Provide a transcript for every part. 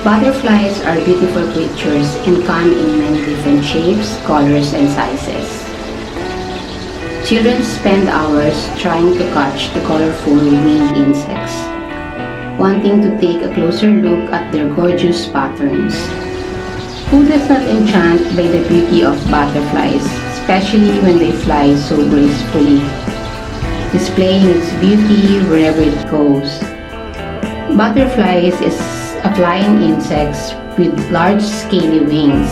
Butterflies are beautiful creatures and come in many different shapes, colors, and sizes. Children spend hours trying to catch the colorful winged insects, wanting to take a closer look at their gorgeous patterns. Who does not enchant by the beauty of butterflies, especially when they fly so gracefully, displaying its beauty wherever it goes? Butterflies is a flying insect with large scaly wings.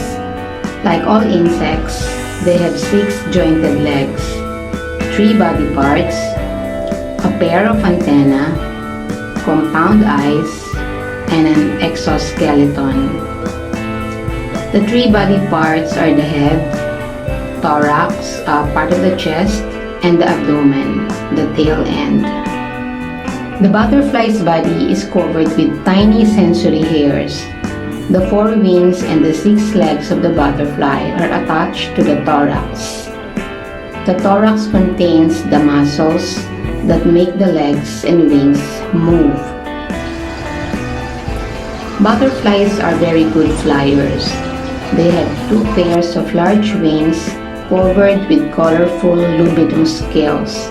Like all insects, they have 6 jointed legs, 3 body parts, a pair of antennae, compound eyes, and an exoskeleton. The 3 body parts are the head, thorax, part of the chest, and the abdomen, the tail end. The butterfly's body is covered with tiny sensory hairs. The 4 wings and the 6 legs of the butterfly are attached to the thorax. The thorax contains the muscles that make the legs and wings move. Butterflies are very good flyers. They have 2 pairs of large wings covered with colorful luminous scales.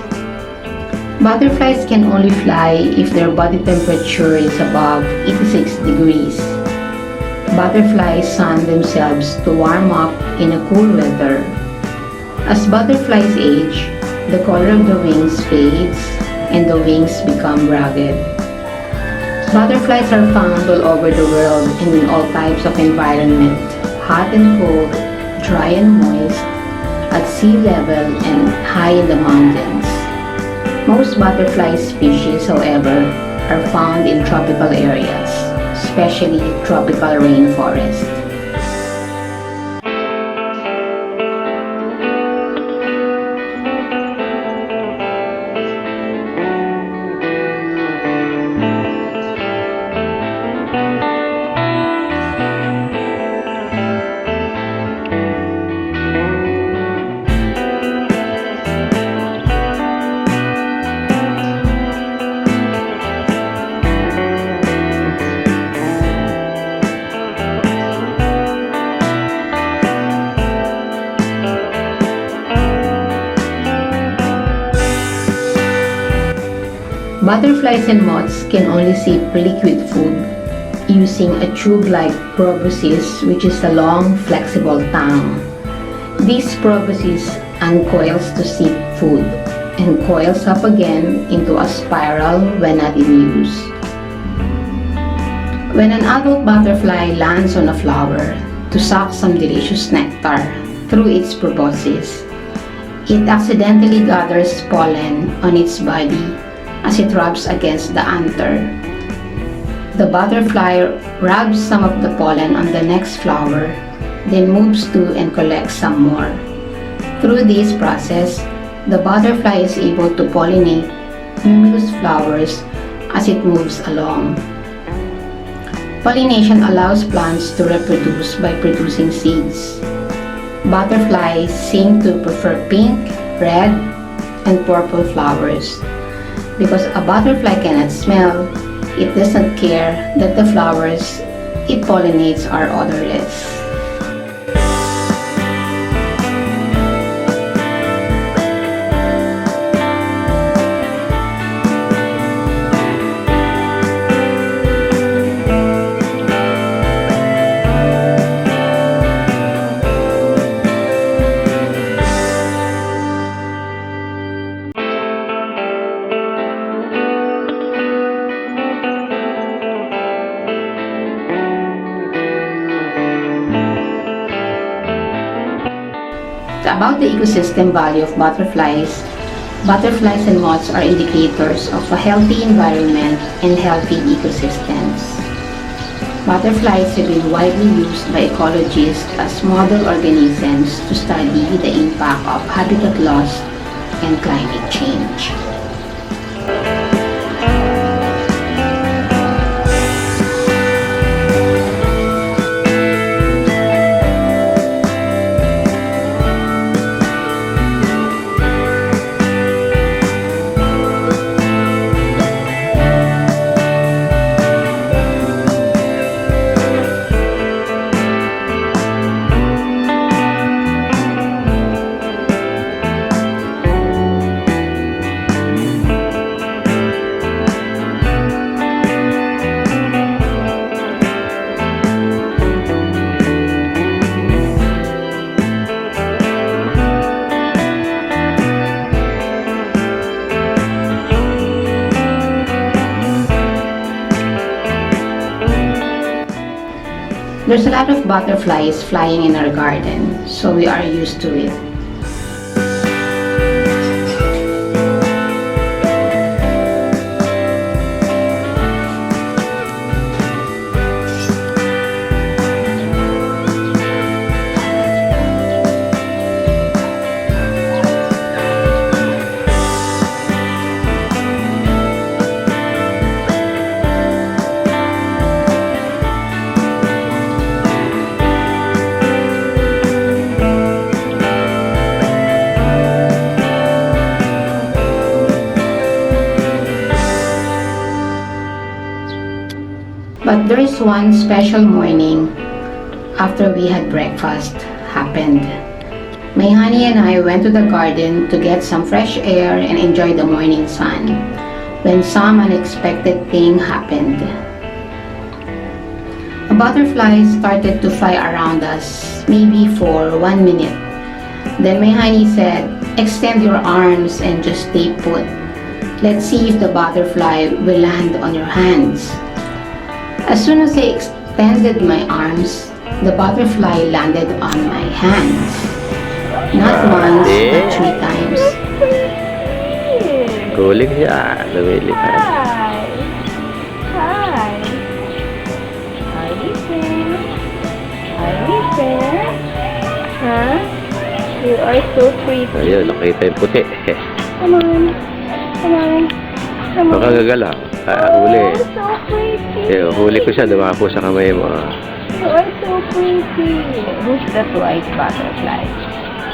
Butterflies can only fly if their body temperature is above 86 degrees. Butterflies sun themselves to warm up in a cool weather. As butterflies age, the color of the wings fades and the wings become ragged. Butterflies are found all over the world and in all types of environment, hot and cold, dry and moist, at sea level and high in the mountains. Most butterfly species, however, are found in tropical areas, especially tropical rainforest. Butterflies and moths can only sip liquid food using a tube-like proboscis, which is a long, flexible tongue. This proboscis uncoils to sip food and coils up again into a spiral when not in use. When an adult butterfly lands on a flower to suck some delicious nectar through its proboscis, it accidentally gathers pollen on its body as it rubs against the anther. The butterfly rubs some of the pollen on the next flower, then moves to and collects some more. Through this process, the butterfly is able to pollinate numerous flowers as it moves along. Pollination allows plants to reproduce by producing seeds. Butterflies seem to prefer pink, red, and purple flowers. Because a butterfly cannot smell, it doesn't care that the flowers it pollinates are odorless. About the ecosystem value of butterflies, butterflies and moths are indicators of a healthy environment and healthy ecosystems. Butterflies have been widely used by ecologists as model organisms to study the impact of habitat loss and climate change. There's a lot of butterflies flying in our garden, so we are used to it. But there is one special morning after we had breakfast happened. My honey and I went to the garden to get some fresh air and enjoy the morning sun when some unexpected thing happened. A butterfly started to fly around us, maybe for 1 minute. Then my honey said, "Extend your arms and just stay put. Let's see if the butterfly will land on your hands." As soon as I extended my arms, the butterfly landed on my hands. Not once, but 3 times. Guling siya. Lumilipad. Hi. Hi. Are you there? Are you there? Huh? You are so pretty. Ayun, nakita yung puti. Come on. Come on. Come on. Baka gagalaw. Huli. Oh, so pretty. Huli ko siya. Dumapo sa kamay mo. You are so pretty. Who's that white butterfly?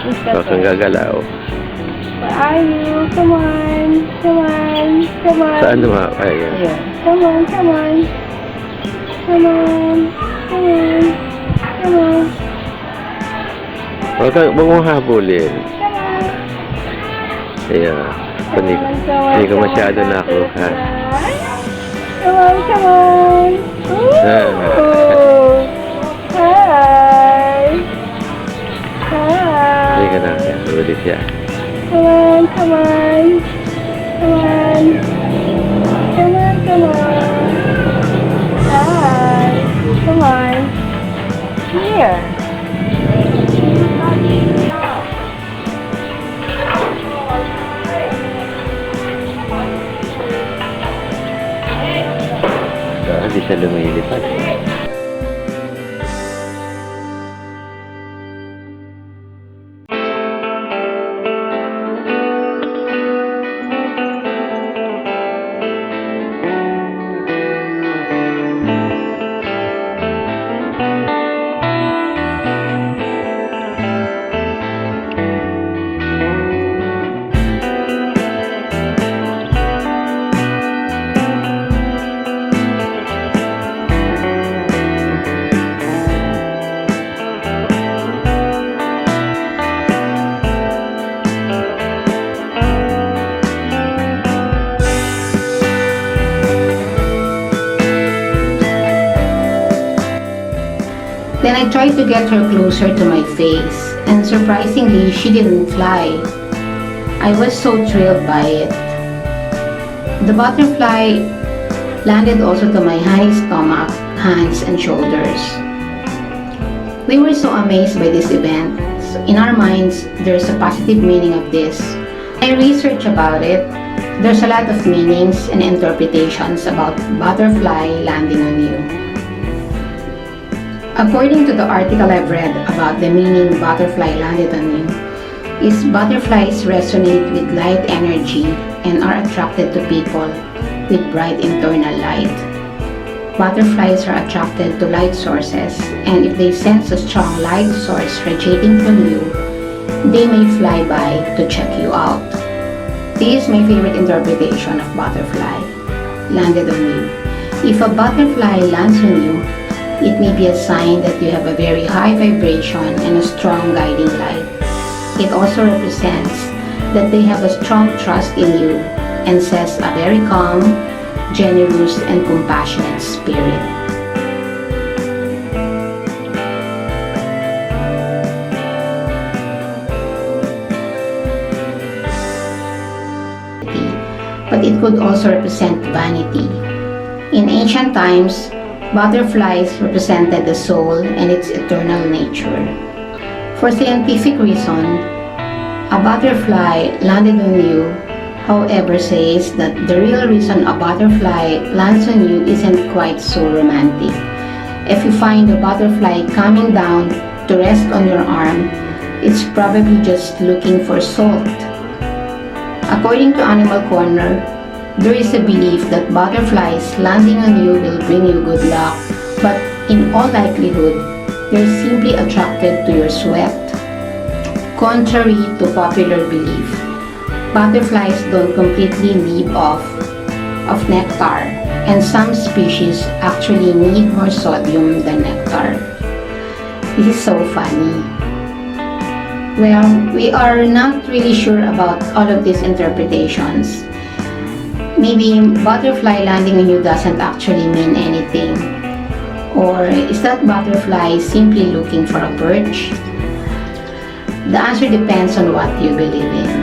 Who's that Baka white? gagalaw. Where are you? Come on. Come on. Come on. Saan dumapo? Ayun. Here. Come on. Come on. Come on. Come on. Come on. Huwag mong habulin. Come on. Ayun. Hindi ko masyado nakuha. Come on, come on. Ooh. Hi. Hi. Hindi ka na. Huli siya. Come on, come on. Come on. Come on, come on. Hi. Come on. Here. Hindi siya lumilipad. Then I tried to get her closer to my face, and surprisingly, she didn't fly. I was so thrilled by it. The butterfly landed also to my honey's stomach, hands, and shoulders. We were so amazed by this event. In our minds, there's a positive meaning of this. I researched about it. There's a lot of meanings and interpretations about butterfly landing on you. According to the article I've read about the meaning butterfly landed on you, is butterflies resonate with light energy and are attracted to people with bright internal light. Butterflies are attracted to light sources, and if they sense a strong light source radiating from you, they may fly by to check you out. This is my favorite interpretation of butterfly landed on you. If a butterfly lands on you, it may be a sign that you have a very high vibration and a strong guiding light. It also represents that they have a strong trust in you and says a very calm, generous, and compassionate spirit. But it could also represent vanity. In ancient times, butterflies represented the soul and its eternal nature. For scientific reason, a butterfly landed on you, however, says that the real reason a butterfly lands on you isn't quite so romantic. If you find a butterfly coming down to rest on your arm, it's probably just looking for salt. According to Animal Corner, there is a belief that butterflies landing on you will bring you good luck, but in all likelihood, they're simply attracted to your sweat. Contrary to popular belief, butterflies don't completely live off of nectar, and some species actually need more sodium than nectar. This is so funny. Well, we are not really sure about all of these interpretations. Maybe butterfly landing on you doesn't actually mean anything. Or is that butterfly simply looking for a perch? The answer depends on what you believe in.